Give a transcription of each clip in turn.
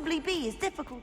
possibly be as difficult?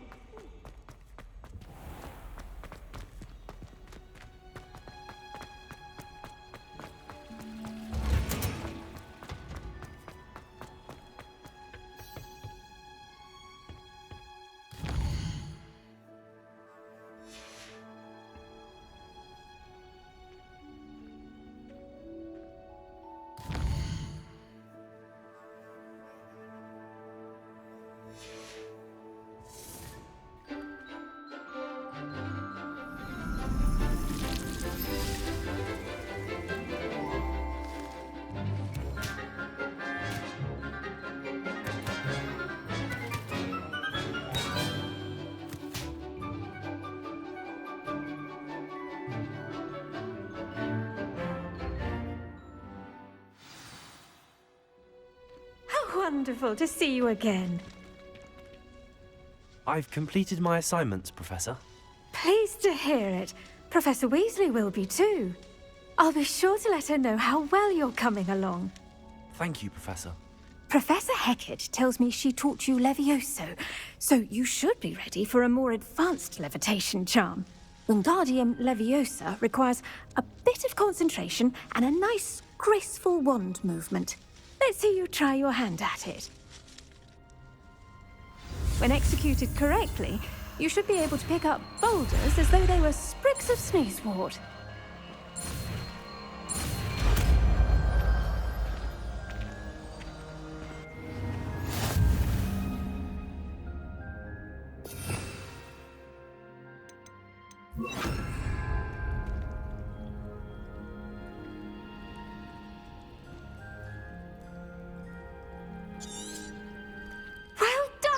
Wonderful to see you again. I've completed my assignments, Professor. Pleased to hear it. Professor Weasley will be too. I'll be sure to let her know how well you're coming along. Thank you, Professor. Professor Hecat tells me she taught you Levioso, so you should be ready for a more advanced levitation charm. Wingardium Leviosa requires a bit of concentration and a nice, graceful wand movement. Let's see you try your hand at it. When executed correctly, you should be able to pick up boulders as though they were sprigs of sneezewort.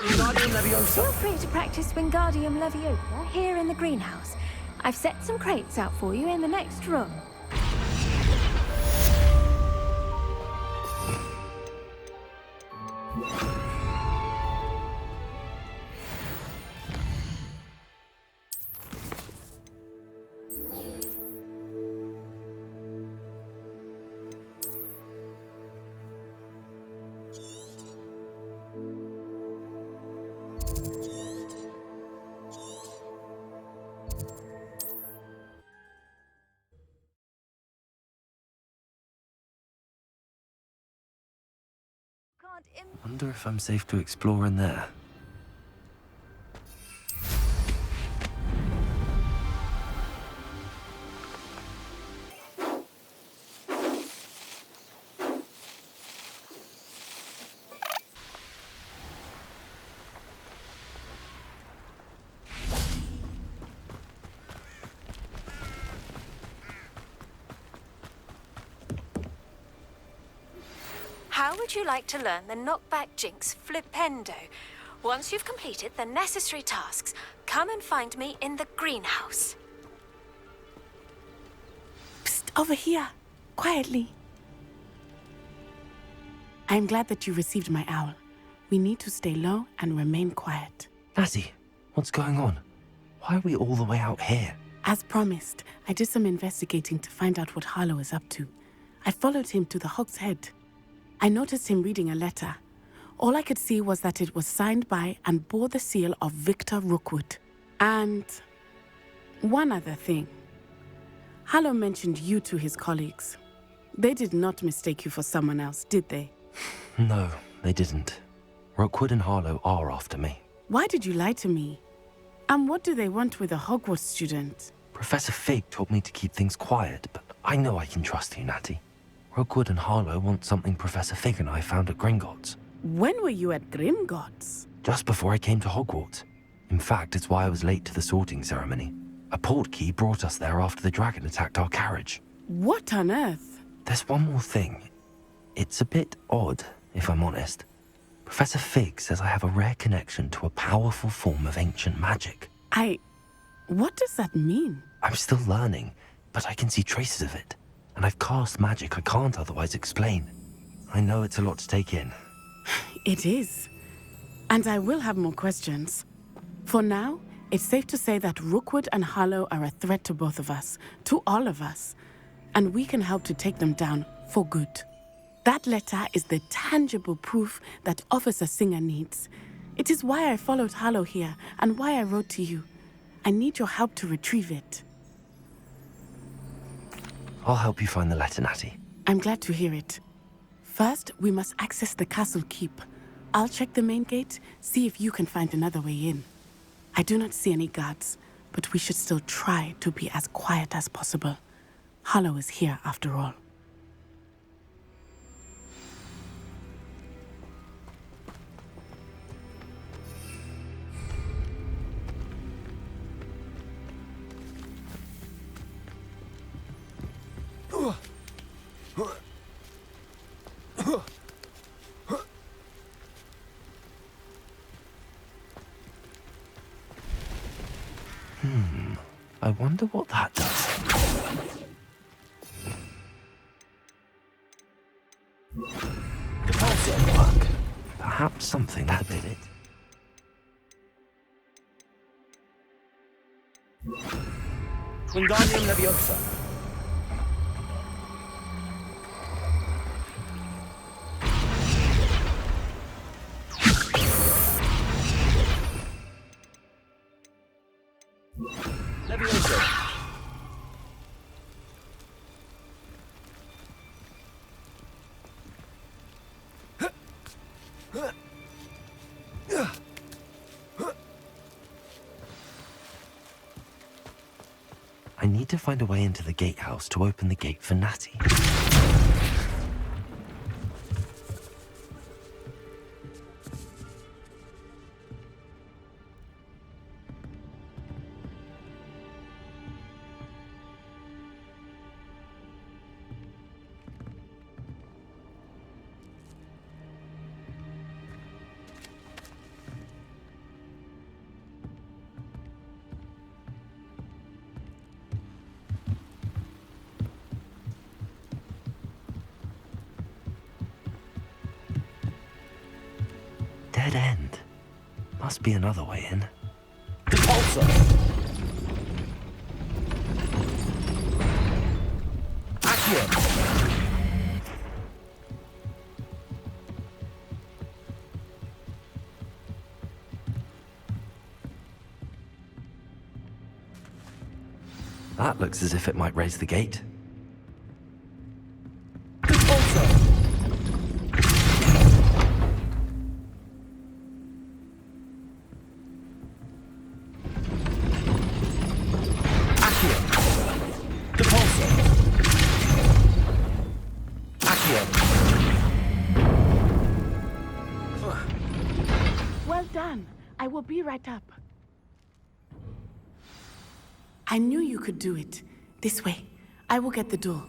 Wingardium Leviosa? Feel free to practice Wingardium Leviosa here in the greenhouse. I've set some crates out for you in the next room. Wonder if I'm safe to explore in there. How would you like to learn the knockback jinx Flipendo? Once you've completed the necessary tasks, come and find me in the greenhouse. Psst, over here. Quietly. I'm glad that you received my owl. We need to stay low and remain quiet. Natty, what's going on? Why are we all the way out here? As promised, I did some investigating to find out what Harlow is up to. I followed him to the Hog's Head. I noticed him reading a letter. All I could see was that it was signed by and bore the seal of Victor Rookwood. And one other thing. Harlow mentioned you to his colleagues. They did not mistake you for someone else, did they? No, they didn't. Rookwood and Harlow are after me. Why did you lie to me? And what do they want with a Hogwarts student? Professor Fig told me to keep things quiet, but I know I can trust you, Natty. Rookwood and Harlow want something Professor Fig and I found at Gringotts. When were you at Gringotts? Just before I came to Hogwarts. In fact, it's why I was late to the sorting ceremony. A portkey brought us there after the dragon attacked our carriage. What on earth? There's one more thing. It's a bit odd, if I'm honest. Professor Fig says I have a rare connection to a powerful form of ancient magic. What does that mean? I'm still learning, but I can see traces of it. And I've cast magic I can't otherwise explain. I know it's a lot to take in. It is. And I will have more questions. For now, it's safe to say that Rookwood and Harlow are a threat to both of us, to all of us. And we can help to take them down for good. That letter is the tangible proof that Officer Singer needs. It is why I followed Harlow here and why I wrote to you. I need your help to retrieve it. I'll help you find the letter, Natty. I'm glad to hear it. First, we must access the castle keep. I'll check the main gate, see if you can find another way in. I do not see any guards, but we should still try to be as quiet as possible. Harlow is here after all. I wonder what that does. The pulse didn't work. Perhaps something that did it. Wingardium Leviosa. Leviosa. I need to find a way into the gatehouse to open the gate for Natty. Dead end. Must be another way in. Repulsor. Accio. That looks as if it might raise the gate. Repulsor. Well done. I will be right up. I knew you could do it. This way. I will get the door.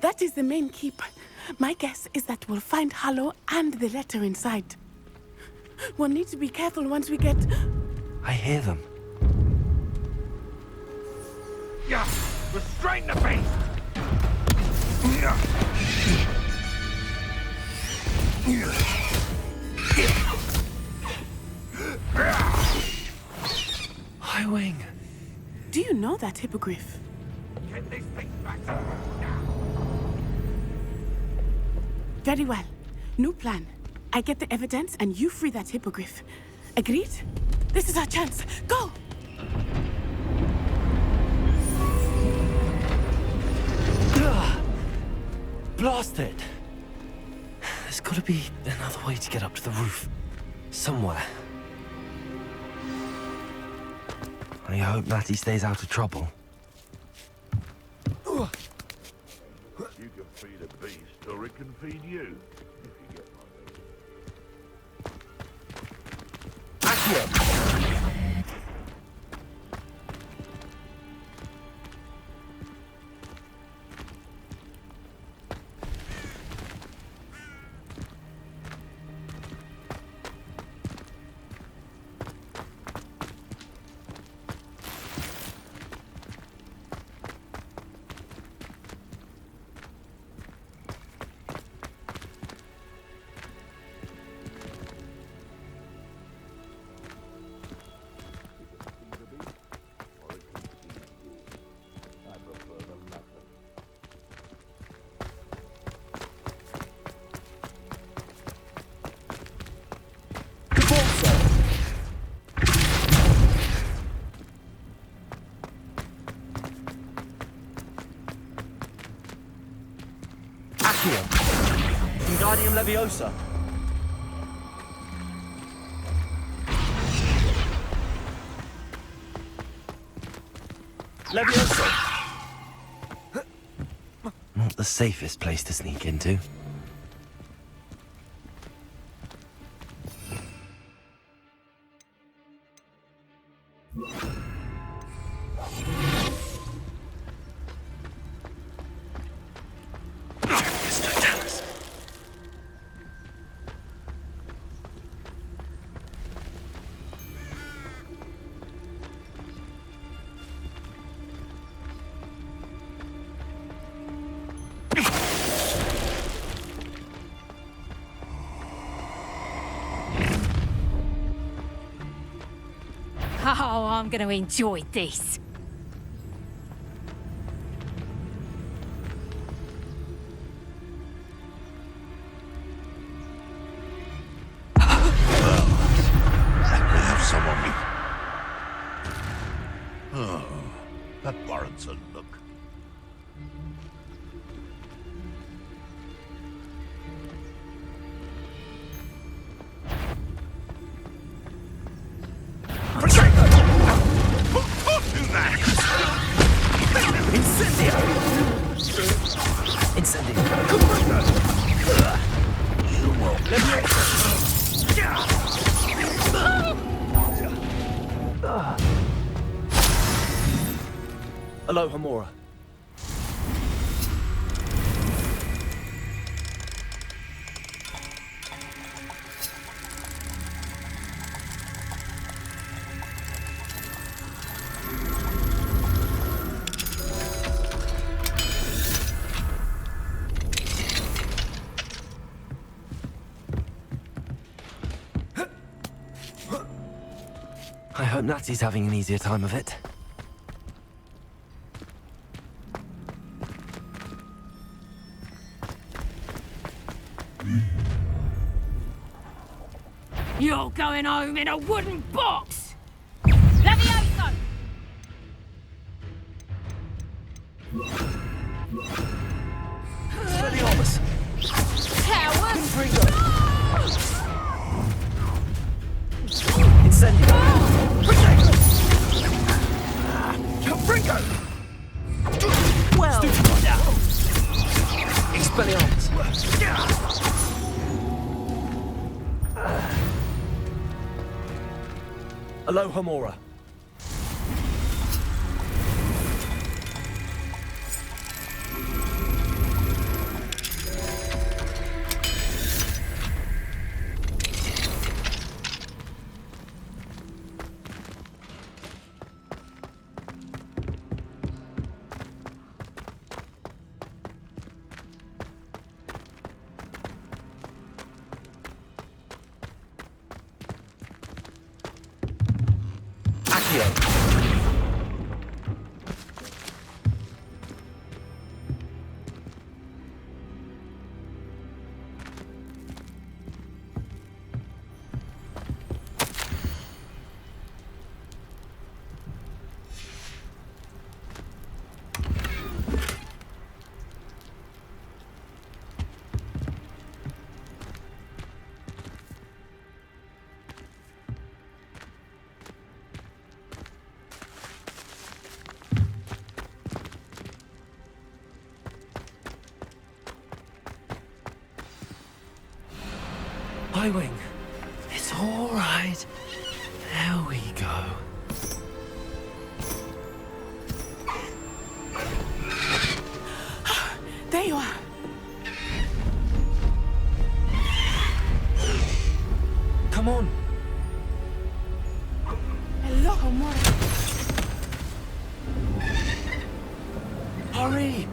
That is the main keep. My guess is that we'll find Harlow and the letter inside. We'll need to be careful once we get... I hear them. Yeah. Restrain the beast. High Wing. Do you know that hippogriff? Get this thing back to now. Very well. New plan. I get the evidence and you free that hippogriff. Agreed? This is our chance. Go! Blasted! There's gotta be another way to get up to the roof. Somewhere. I hope Natty stays out of trouble. You can feed a beast, or it can feed you, if you get my meaning. Accio. Accio. Wingardium Leviosa. Leviosa. Not the safest place to sneak into. Oh, I'm going to enjoy this. Have someone. Oh, that warrants a look. Aloha Mora. I hope Natsy's having an easier time of it. You're going home in a wooden box! Levioso! Leviosa. Coward! Incendio. Well. Expelliarmus. Aloha Mora. Highwing. It's all right. There we go. There you are. Come on. Aloha Mora. Hurry.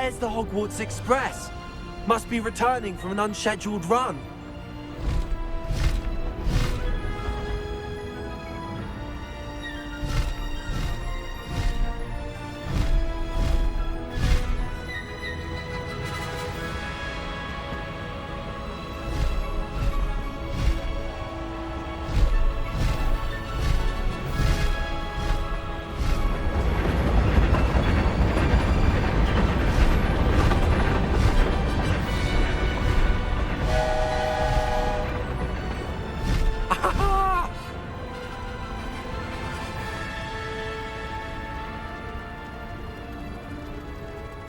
There's the Hogwarts Express. Must be returning from an unscheduled run.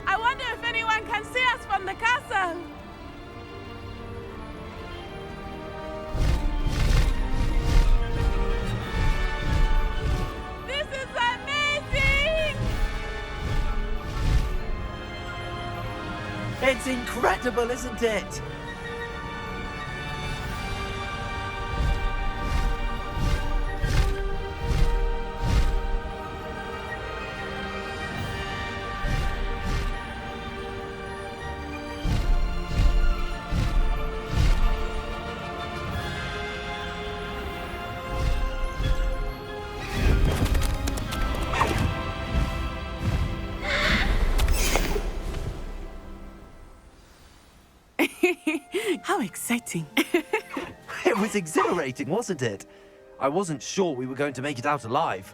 I wonder if anyone can see us from the castle. This is amazing! It's incredible, isn't it? How exciting. It was exhilarating, wasn't it? I wasn't sure we were going to make it out alive.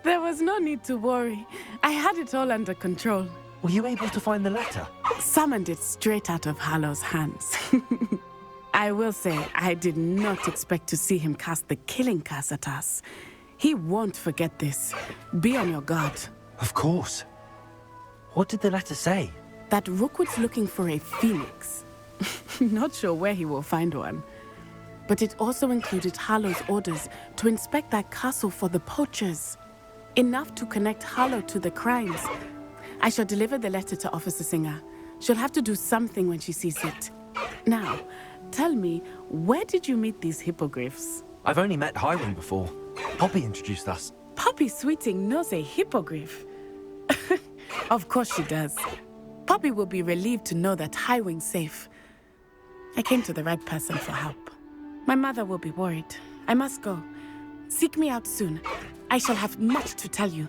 There was no need to worry. I had it all under control. Were you able to find the letter? Summoned it straight out of Hallow's hands. I will say, I did not expect to see him cast the killing curse at us. He won't forget this. Be on your guard. Of course. What did the letter say? That Rookwood's looking for a phoenix. Not sure where he will find one. But it also included Harlow's orders to inspect that castle for the poachers. Enough to connect Harlow to the crimes. I shall deliver the letter to Officer Singer. She'll have to do something when she sees it. Now, tell me, where did you meet these hippogriffs? I've only met Highwing before. Poppy introduced us. Poppy Sweeting knows a hippogriff. Of course she does. Poppy will be relieved to know that Highwing's safe. I came to the right person for help. My mother will be worried. I must go. Seek me out soon. I shall have much to tell you.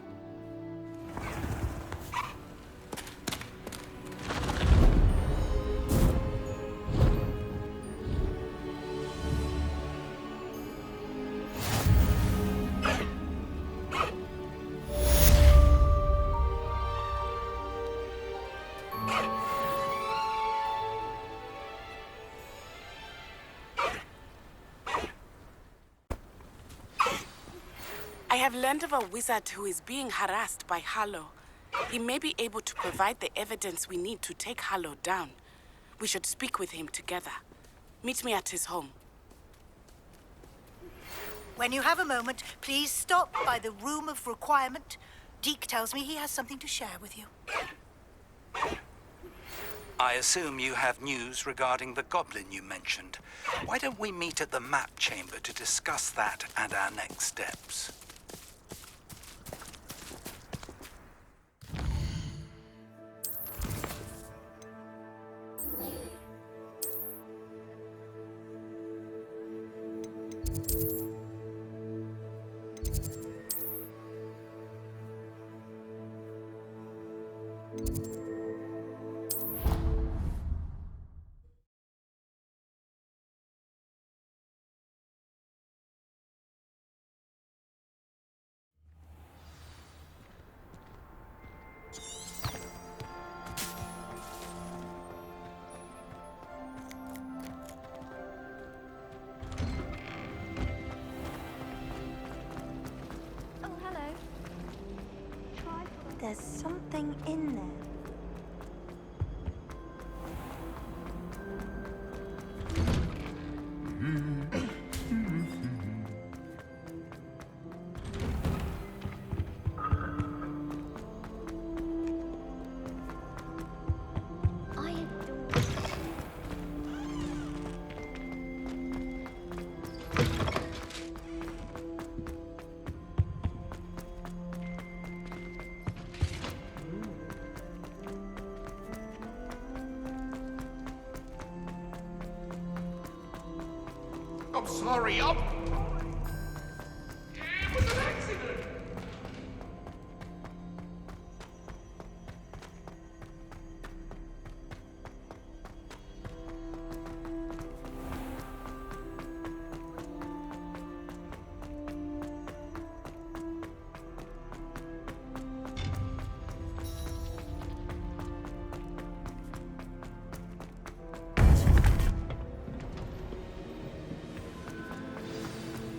I have learned of a wizard who is being harassed by Harlow. He may be able to provide the evidence we need to take Harlow down. We should speak with him together. Meet me at his home. When you have a moment, please stop by the Room of Requirement. Deke tells me he has something to share with you. I assume you have news regarding the goblin you mentioned. Why don't we meet at the map chamber to discuss that and our next steps? Oh, hello. There's something in there. I adore I'm sorry, It was an accident!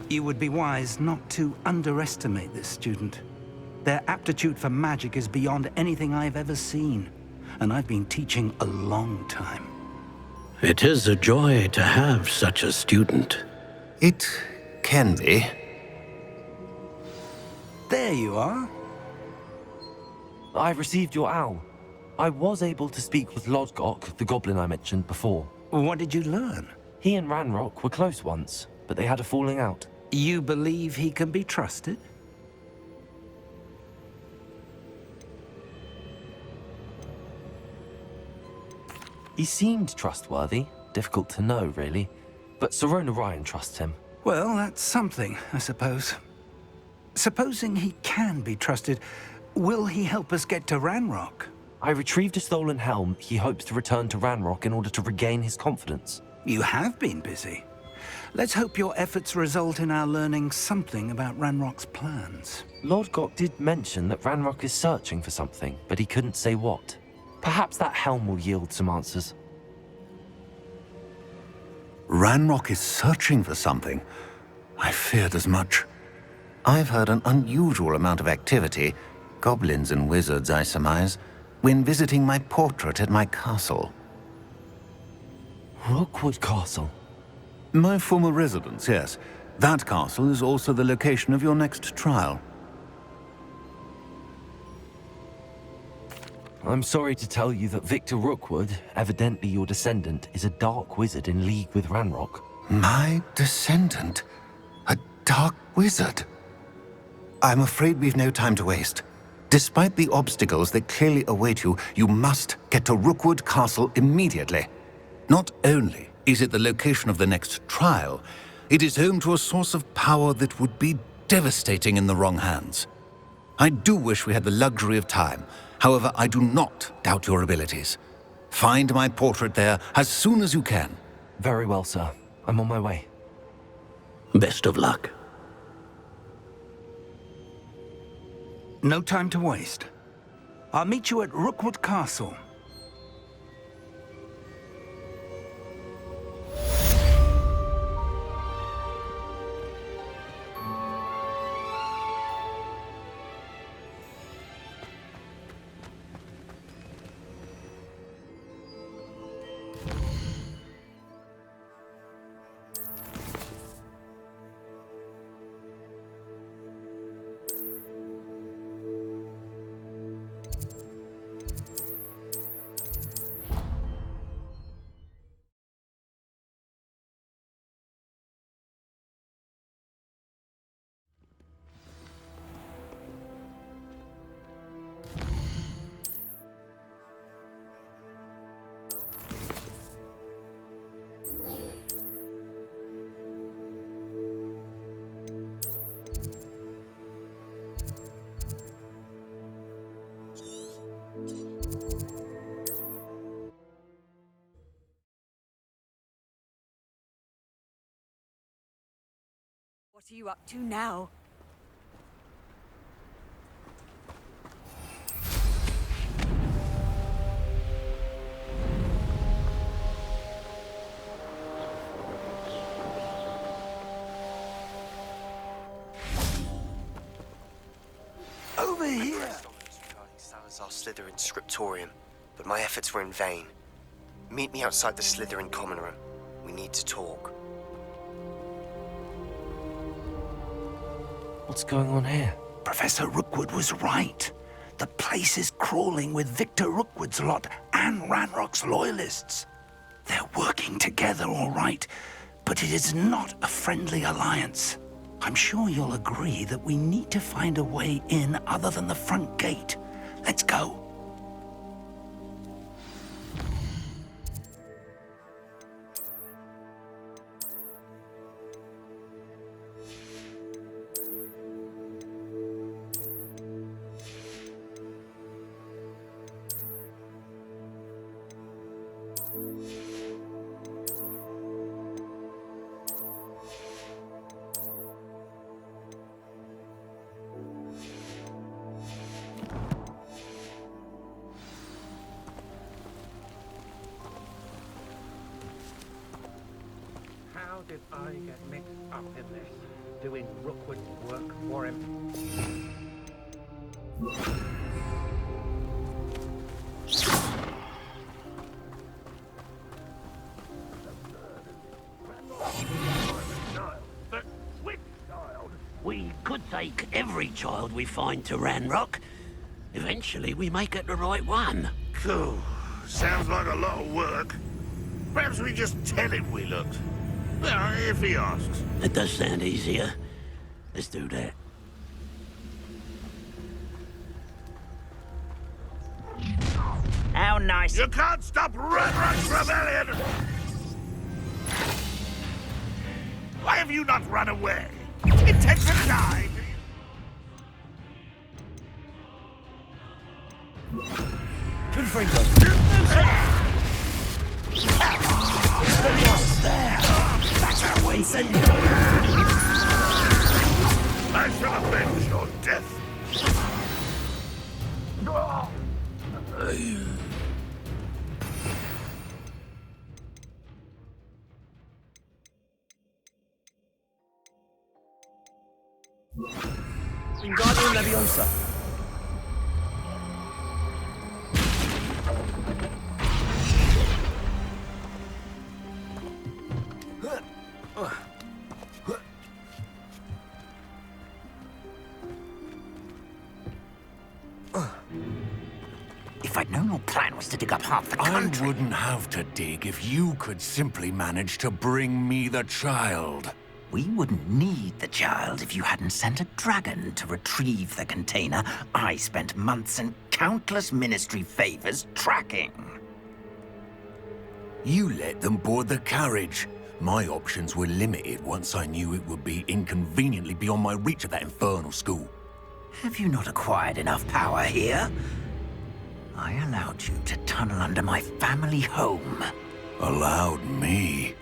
You would be wise not to underestimate this student. Their aptitude for magic is beyond anything I've ever seen, and I've been teaching a long time. It is a joy to have such a student. It can be. There you are. I received your owl. I was able to speak with Lodgok, the goblin I mentioned before. What did you learn? He and Ranrock were close once, but they had a falling out. You believe he can be trusted? He seemed trustworthy. Difficult to know, really. But Sirona Ryan trusts him. Well, that's something, I suppose. Supposing he can be trusted, will he help us get to Ranrock? I retrieved a stolen helm. He hopes to return to Ranrock in order to regain his confidence. You have been busy. Let's hope your efforts result in our learning something about Ranrock's plans. Lodgok did mention that Ranrock is searching for something, but he couldn't say what. Perhaps that helm will yield some answers. Ranrock is searching for something. I feared as much. I've heard an unusual amount of activity, goblins and wizards, I surmise, when visiting my portrait at my castle. Rookwood Castle? My former residence, yes. That castle is also the location of your next trial. I'm sorry to tell you that Victor Rookwood, evidently your descendant, is a dark wizard in league with Ranrock. My descendant? A dark wizard? I'm afraid we've no time to waste. Despite the obstacles that clearly await you, you must get to Rookwood Castle immediately. Not only is it the location of the next trial, it is home to a source of power that would be devastating in the wrong hands. I do wish we had the luxury of time. However, I do not doubt your abilities. Find my portrait there as soon as you can. Very well, sir. I'm on my way. Best of luck. No time to waste. I'll meet you at Rookwood Castle. What are you up to now? Over here! Regarding Salazar Slytherin scriptorium, but my efforts were in vain. Meet me outside the Slytherin common room. We need to talk. What's going on here? Professor Rookwood was right. The place is crawling with Victor Rookwood's lot and Ranrock's loyalists. They're working together, all right, but it is not a friendly alliance. I'm sure you'll agree that we need to find a way in other than the front gate. Let's go. did I get mixed up in this? Doing Rookwood's work for him? We could take every child we find to Ranrock. Eventually, we may get the right one. Cool. Sounds like a lot of work. Perhaps we just tell him we looked. Well, if he asks. It does sound easier. Let's do that. How nice. You can't stop Ranrock's rebellion! Why have you not run away? It takes a time. Confringo. That's our way. I shall avenge your death. Wingardium Leviosa. If I'd known your plan was to dig up half the country... I wouldn't have to dig if you could simply manage to bring me the child. We wouldn't need the child if you hadn't sent a dragon to retrieve the container I spent months and countless ministry favors tracking. You let them board the carriage. My options were limited once I knew it would be inconveniently beyond my reach at that infernal school. Have you not acquired enough power here? I allowed you to tunnel under my family home. Allowed me?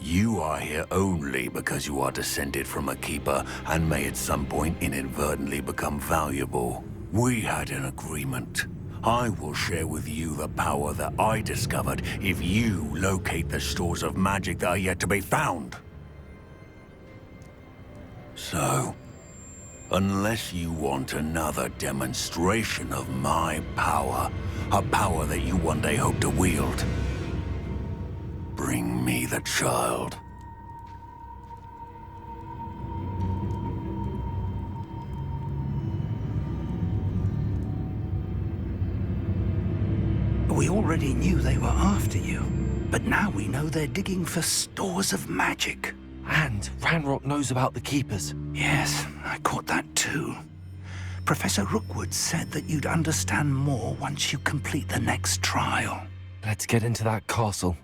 You are here only because you are descended from a keeper and may at some point inadvertently become valuable. We had an agreement. I will share with you the power that I discovered if you locate the stores of magic that are yet to be found. So, unless you want another demonstration of my power, a power that you one day hope to wield, bring me the child. We already knew they were after you, but now we know they're digging for stores of magic. And Ranrock knows about the Keepers. Yes, I caught that too. Professor Rookwood said that you'd understand more once you complete the next trial. Let's get into that castle.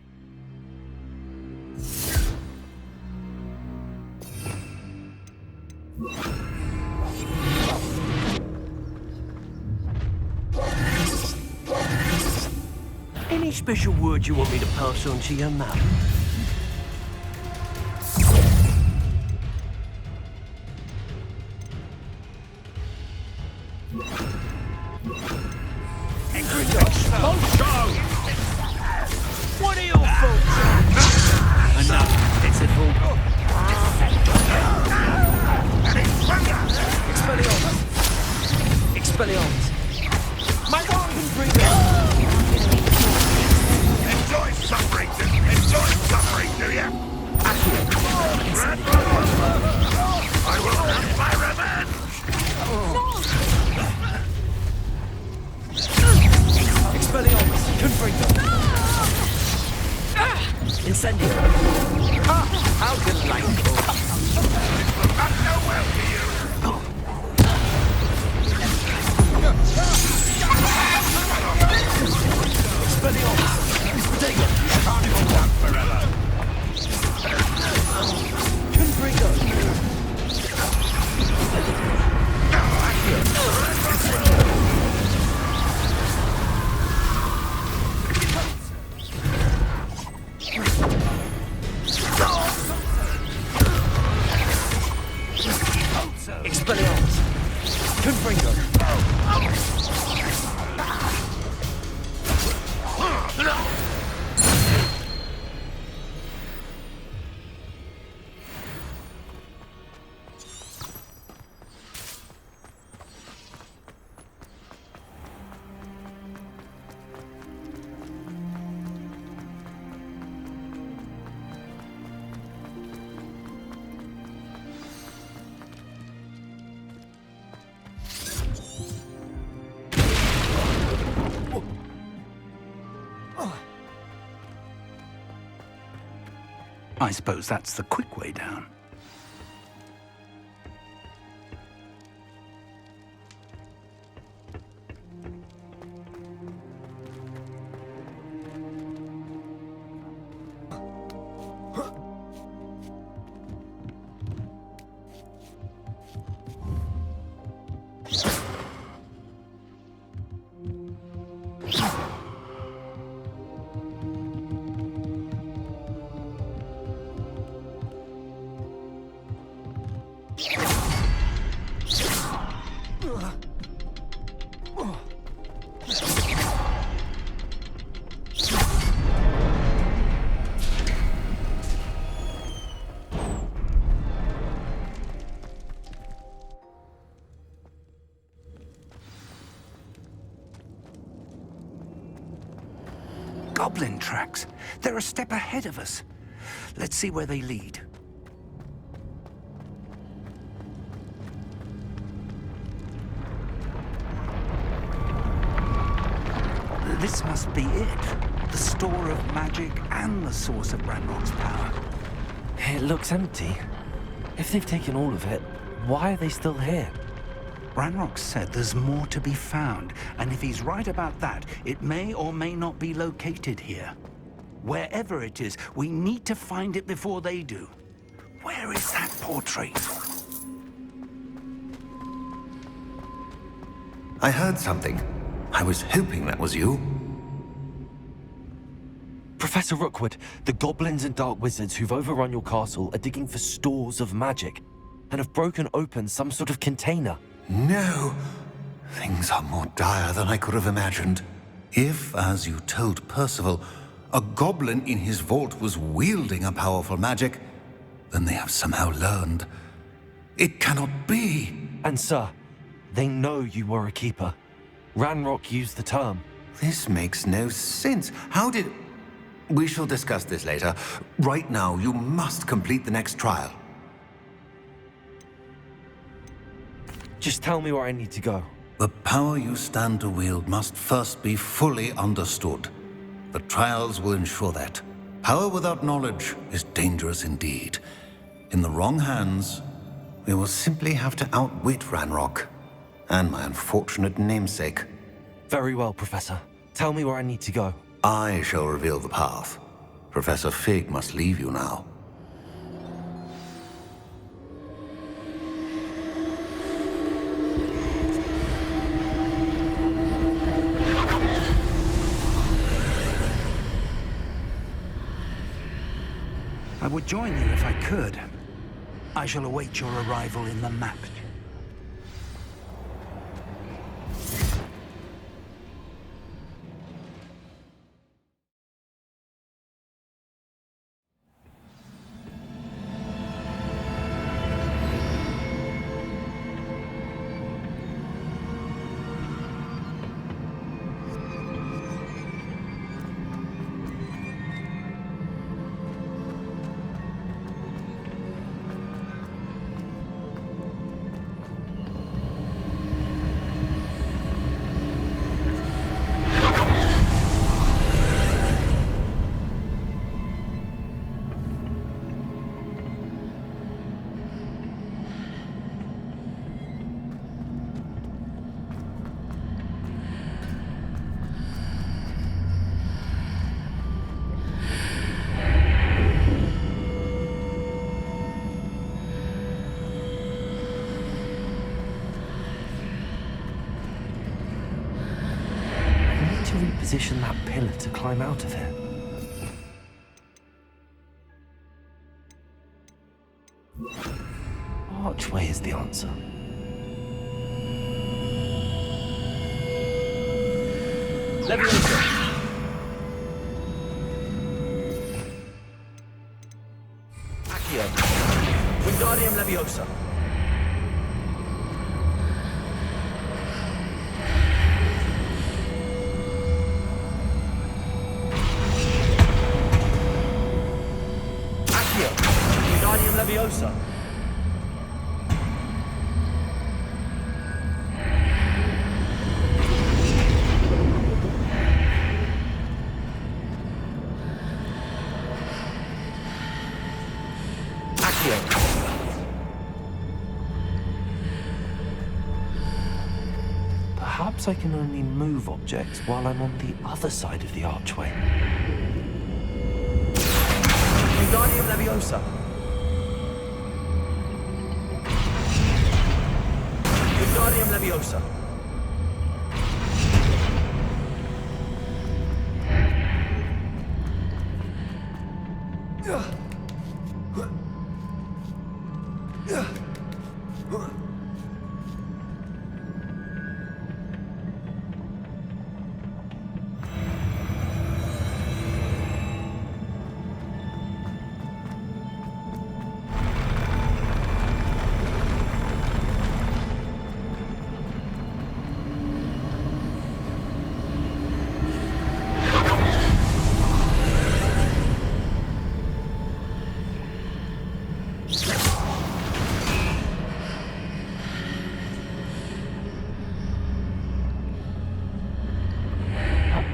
Any special word you want me to pass on to your mum? What are your thoughts? Enough. It's it all. Expelliarmus! Expelliarmus! My God, Confringo! Enjoy suffering, do ya? I will have my revenge! Expelliarmus! Confringo! Incendio! How delightful! Not so well to you! Expelliarmus! Dig it! Can't hold out forever! Confringo! Expelliarmus! Confringo! I suppose that's the quick way down. Goblin tracks. They're a step ahead of us. Let's see where they lead. This must be it. The store of magic and the source of Ranrock's power. It looks empty. If they've taken all of it, why are they still here? Ranrock said there's more to be found, and if he's right about that, it may or may not be located here. Wherever it is, we need to find it before they do. Where is that portrait? I heard something. I was hoping that was you. Professor Rookwood, the goblins and dark wizards who've overrun your castle are digging for stores of magic and have broken open some sort of container. No. Things are more dire than I could have imagined. If, as you told Percival, a goblin in his vault was wielding a powerful magic, then they have somehow learned. It cannot be. And sir, they know you were a keeper. Ranrock used the term. This makes no sense. How did... We shall discuss this later. Right now, you must complete the next trial. Just tell me where I need to go. The power you stand to wield must first be fully understood. The trials will ensure that. Power without knowledge is dangerous indeed. In the wrong hands, we will simply have to outwit Ranrock and my unfortunate namesake. Very well, Professor. Tell me where I need to go. I shall reveal the path. Professor Fig must leave you now. I would join you if I could. I shall await your arrival in the map. Reposition that pillar to climb out of here. Archway is the answer. Leviosa! Accio. Wingardium Leviosa. Wingardium Leviosa. I can only move objects while I'm on the other side of the archway. Wingardium Leviosa. Wingardium Leviosa.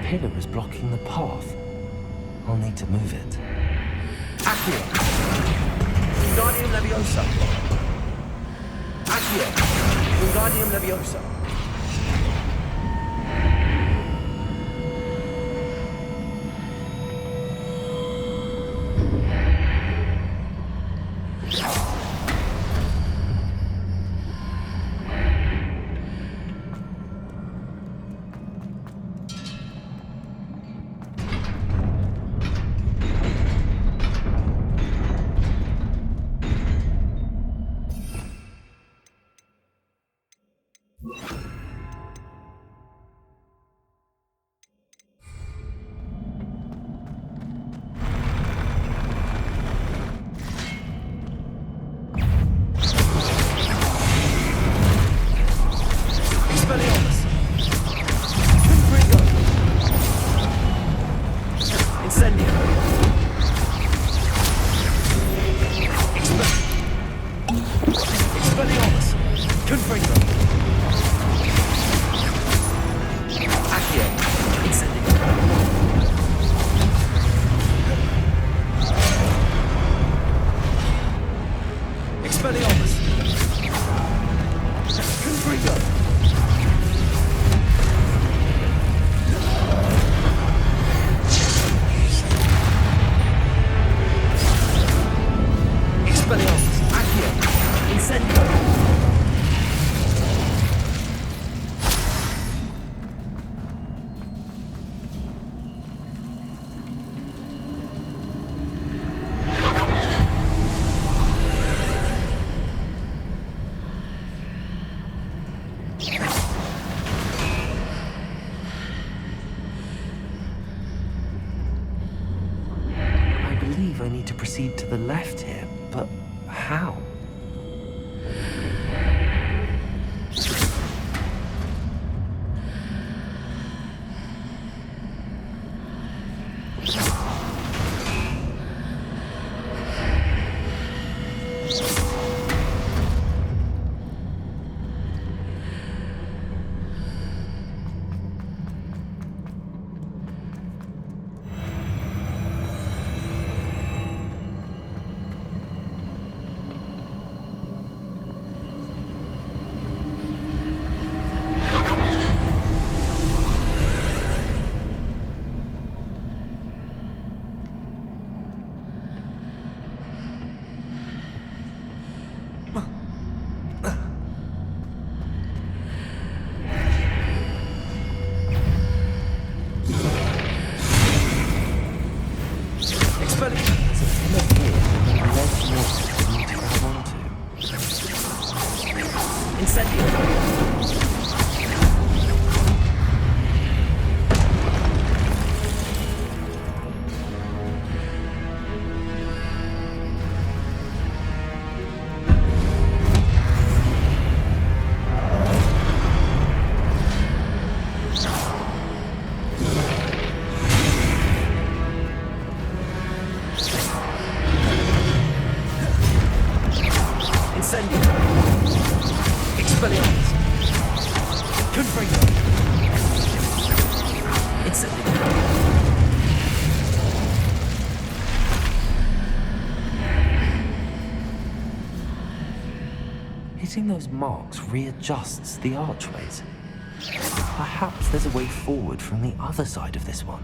Pillar is blocking the path. I'll need to move it. Accio. Wingardium Leviosa. Accio. Wingardium Leviosa. I need to proceed to the left here, but how? Hitting those marks readjusts the archways. Perhaps there's a way forward from the other side of this one.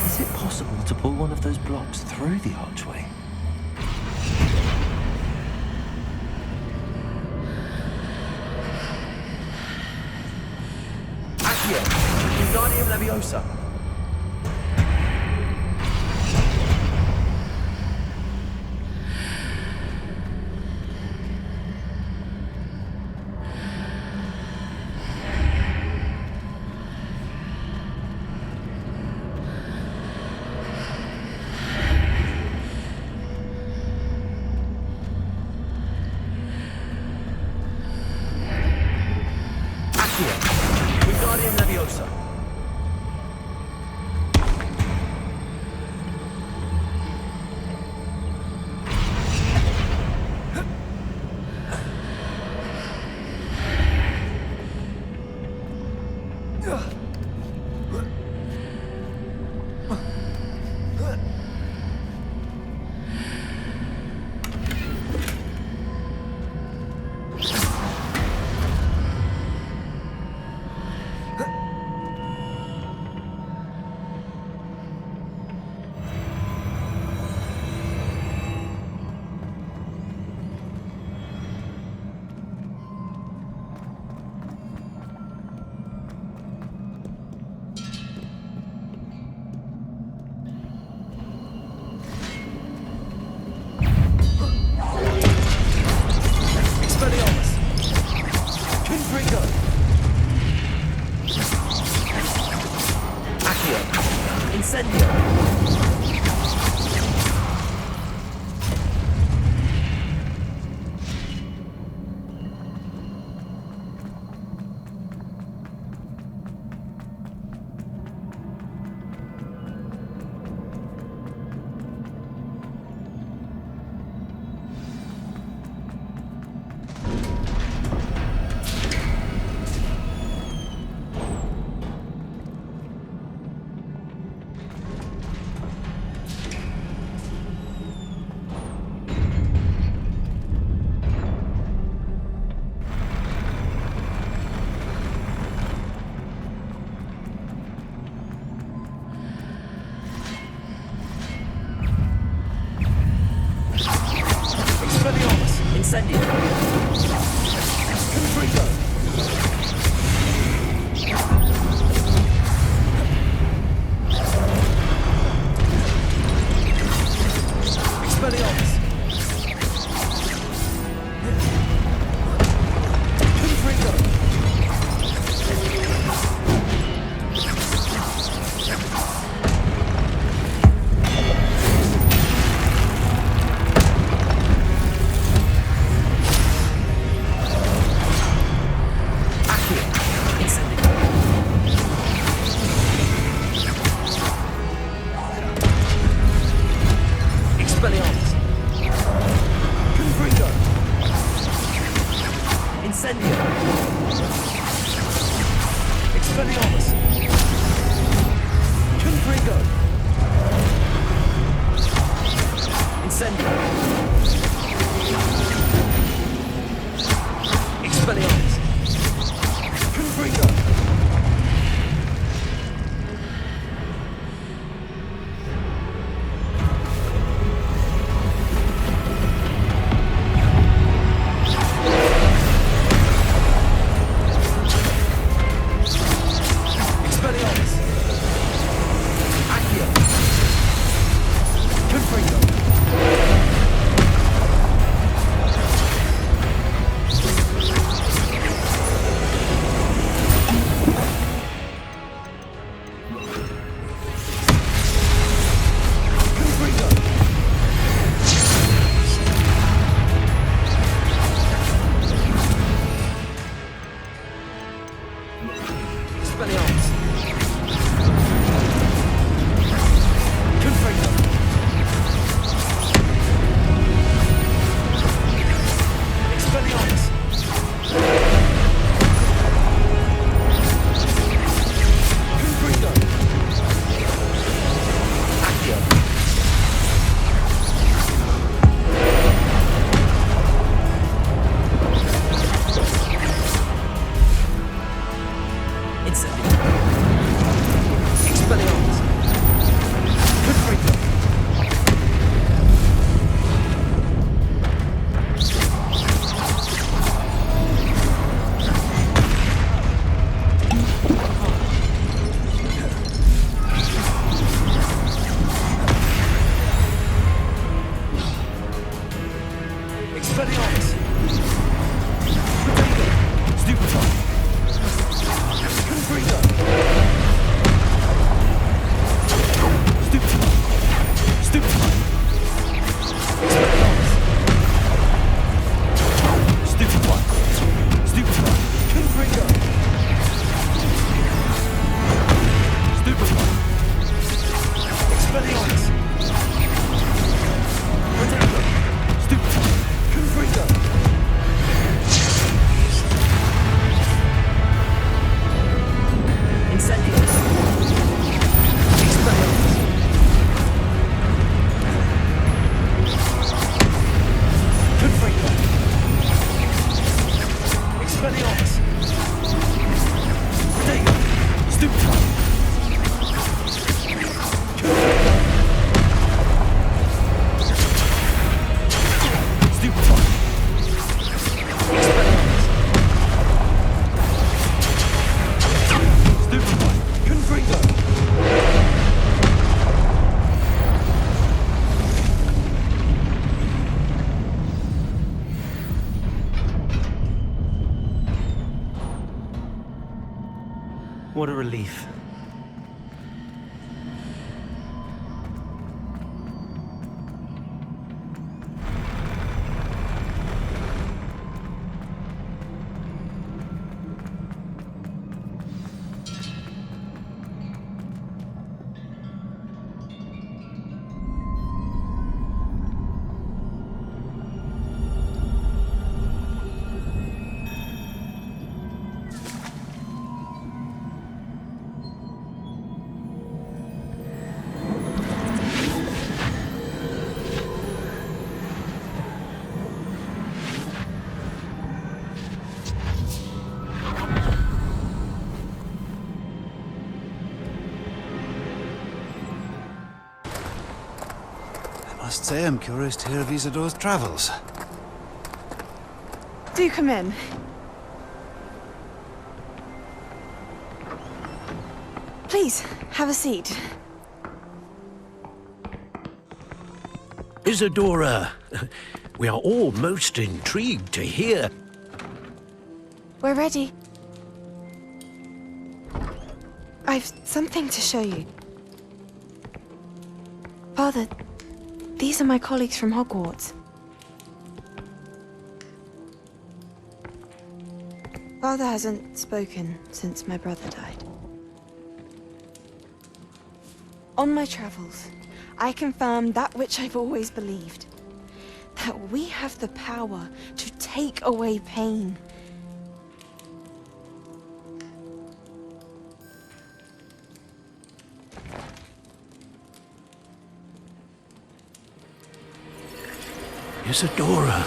Is it possible to pull one of those blocks through the archway? Accio! Wingardium Leviosa! Wingardium Leviosa. Incendio. Confringo. Expelliarmus. Confringo. Expelliarmus. Confringo. Incendio. Expelliarmus. Confringo. Incendio. Expelliarmus. Confringo. Expelliarmus! Potato! Stupefy! Confringo! Stupefy! Stupefy! Expelliarmus! Stupefy! Stupefy! Confringo! Stupefy! Expelliarmus! Potato! Stupefy! Confringo! Incendio! Expelliarmus! Confringo! Expelliarmus! Potato! Stupefy! Confringo! Stupefy! Expelliarmus! Stupefy! Confringo! What a relief. I must say I'm curious to hear of Isadore's travels. Do come in. Please, have a seat. Isadora, we are all most intrigued to hear. We're ready. I've something to show you. Father, these are my colleagues from Hogwarts. Father hasn't spoken since my brother died. On my travels, I confirmed that which I've always believed. That we have the power to take away pain. Isadora.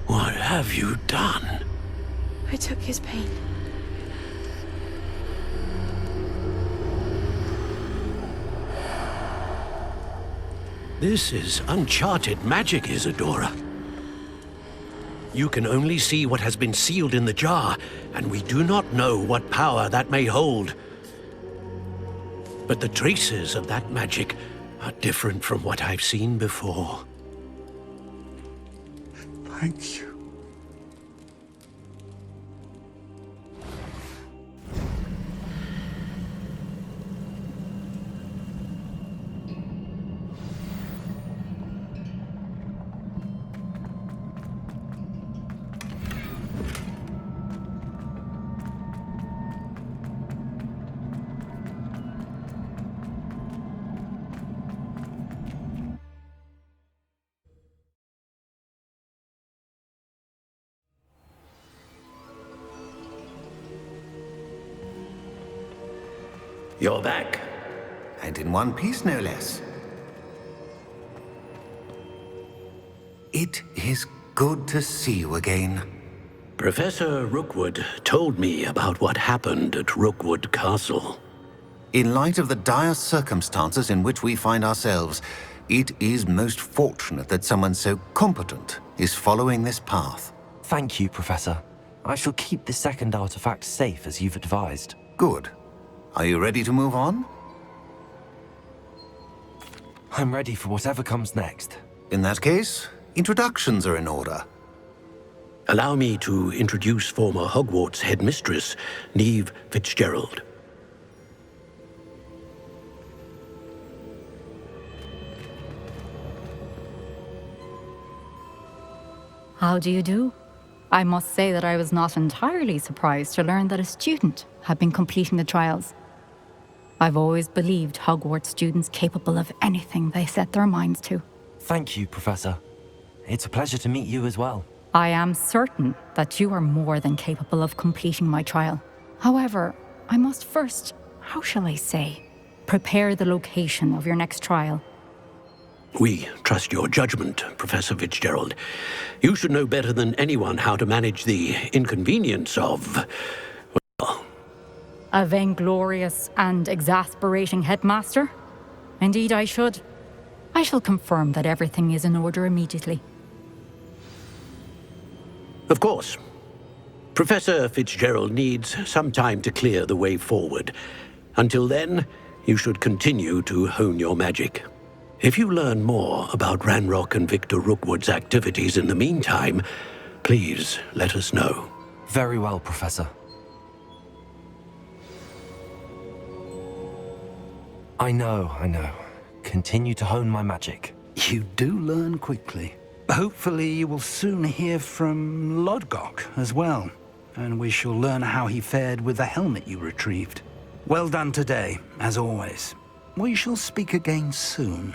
What have you done? I took his pain. This is uncharted magic, Isadora. You can only see what has been sealed in the jar, and we do not know what power that may hold. But the traces of that magic are different from what I've seen before. Thank you. You're back. And in one piece, no less. It is good to see you again. Professor Rookwood told me about what happened at Rookwood Castle. In light of the dire circumstances in which we find ourselves, it is most fortunate that someone so competent is following this path. Thank you, Professor. I shall keep the second artifact safe as you've advised. Good. Are you ready to move on? I'm ready for whatever comes next. In that case, introductions are in order. Allow me to introduce former Hogwarts headmistress, Neve Fitzgerald. How do you do? I must say that I was not entirely surprised to learn that a student had been completing the trials. I've always believed Hogwarts students capable of anything they set their minds to. Thank you, Professor. It's a pleasure to meet you as well. I am certain that you are more than capable of completing my trial. However, I must first, how shall I say, prepare the location of your next trial. We trust your judgment, Professor Fitzgerald. You should know better than anyone how to manage the inconvenience of, well... A vainglorious and exasperating headmaster? Indeed I should. I shall confirm that everything is in order immediately. Of course. Professor Fitzgerald needs some time to clear the way forward. Until then, you should continue to hone your magic. If you learn more about Ranrock and Victor Rookwood's activities in the meantime, please let us know. Very well, Professor. I know. Continue to hone my magic. You do learn quickly. Hopefully you will soon hear from Lodgok as well, and we shall learn how he fared with the helmet you retrieved. Well done today, as always. We shall speak again soon.